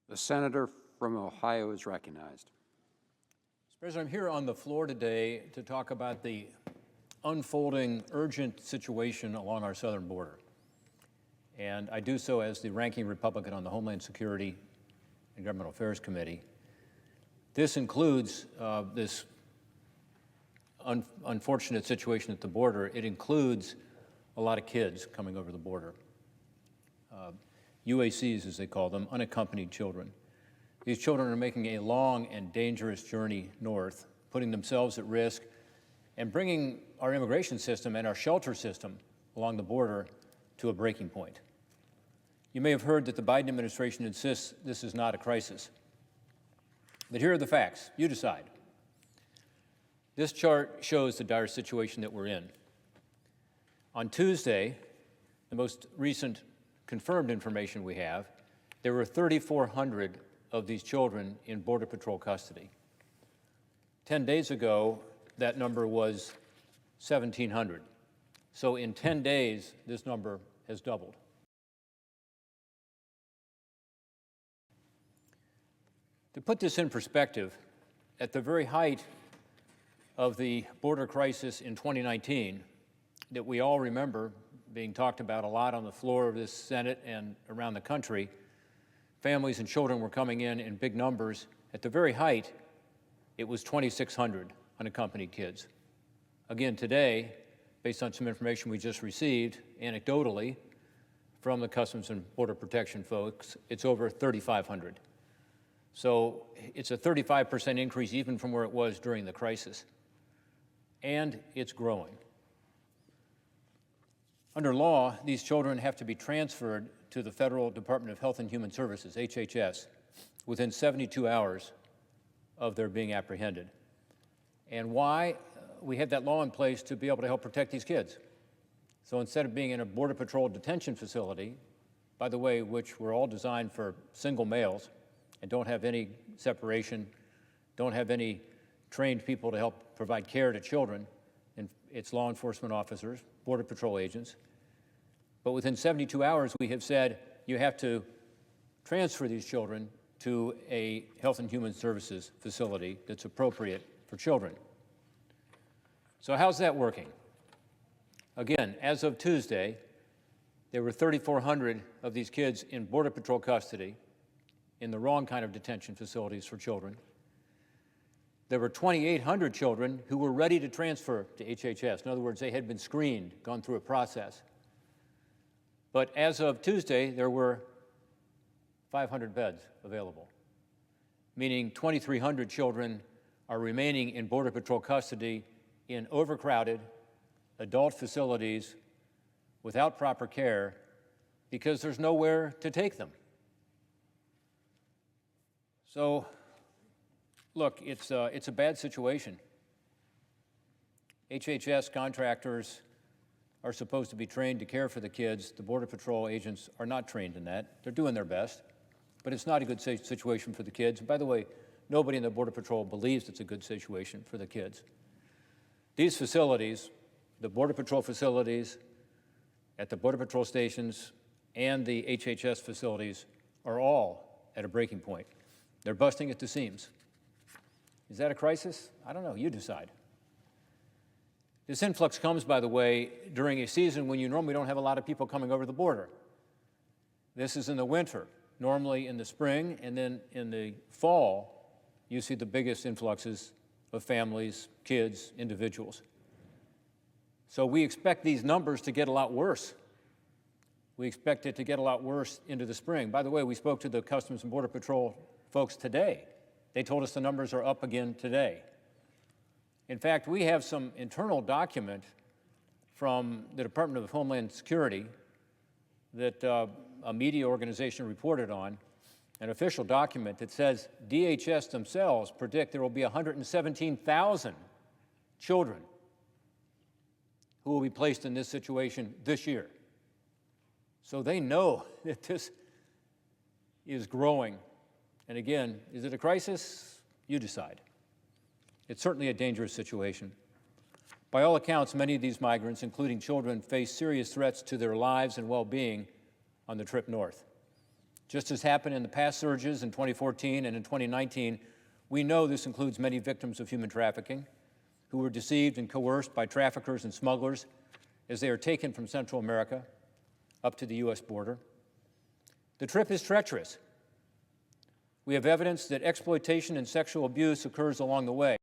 The senator from Ohio is recognized. Mr. President, I'm here on the floor today to talk about the unfolding urgent situation along our southern border. And I do so as the ranking Republican on the Homeland Security and Governmental Affairs Committee. This includes this unfortunate situation at the border. It includes a lot of kids coming over the border. UACs, as they call them, unaccompanied children. These children are making a long and dangerous journey north, putting themselves at risk and bringing our immigration system and our shelter system along the border to a breaking point. You may have heard that the Biden administration insists this is not a crisis. But here are the facts. You decide. This chart shows the dire situation that we're in. On Tuesday, the most recent confirmed information we have, there were 3,400 of these children in Border Patrol custody. 10 days ago, that number was 1,700. So in 10 days, this number has doubled. To put this in perspective, at the very height of the border crisis in 2019, that we all remember being talked about a lot on the floor of this Senate and around the country, families and children were coming in big numbers. At the very height, it was 2,600 unaccompanied kids. Again, today, based on some information we just received, anecdotally, from the Customs and Border Protection folks, it's over 3,500. So it's a 35% increase even from where it was during the crisis. And it's growing. Under law, these children have to be transferred to the Federal Department of Health and Human Services, HHS, within 72 hours of their being apprehended. And why? We have that law in place to be able to help protect these kids. So instead of being in a Border Patrol detention facility, by the way, which were all designed for single males and don't have any separation, don't have any trained people to help provide care to children, and it's law enforcement officers, Border Patrol agents. But within 72 hours, we have said you have to transfer these children to a Health and Human Services facility that's appropriate for children. So how's that working? Again, as of Tuesday, there were 3,400 of these kids in Border Patrol custody in the wrong kind of detention facilities for children. There were 2,800 children who were ready to transfer to HHS. In other words, they had been screened, gone through a process. But as of Tuesday, there were 500 beds available, meaning 2,300 children are remaining in Border Patrol custody in overcrowded adult facilities without proper care because there's nowhere to take them. So, look, it's a bad situation. HHS contractors are supposed to be trained to care for the kids. The Border Patrol agents are not trained in that. They're doing their best, but it's not a good situation for the kids. And by the way, nobody in the Border Patrol believes it's a good situation for the kids. These facilities, the Border Patrol facilities at the Border Patrol stations and the HHS facilities are all at a breaking point. They're busting at the seams. Is that a crisis? I don't know. You decide. This influx comes, by the way, during a season when you normally don't have a lot of people coming over the border. This is in the winter. Normally in the spring and then in the fall, you see the biggest influxes of families, kids, individuals. So we expect these numbers to get a lot worse. We expect it to get a lot worse into the spring. By the way, we spoke to the Customs and Border Patrol folks today. They told us the numbers are up again today. In fact, we have some internal document from the Department of Homeland Security that a media organization reported on, an official document that says DHS themselves predict there will be 117,000 children who will be placed in this situation this year. So they know that this is growing. And again, is it a crisis? You decide. It's certainly a dangerous situation. By all accounts, many of these migrants, including children, face serious threats to their lives and well-being on the trip north. Just as happened in the past surges in 2014 and in 2019, we know this includes many victims of human trafficking who were deceived and coerced by traffickers and smugglers as they are taken from Central America up to the U.S. border. The trip is treacherous. We have evidence that exploitation and sexual abuse occurs along the way.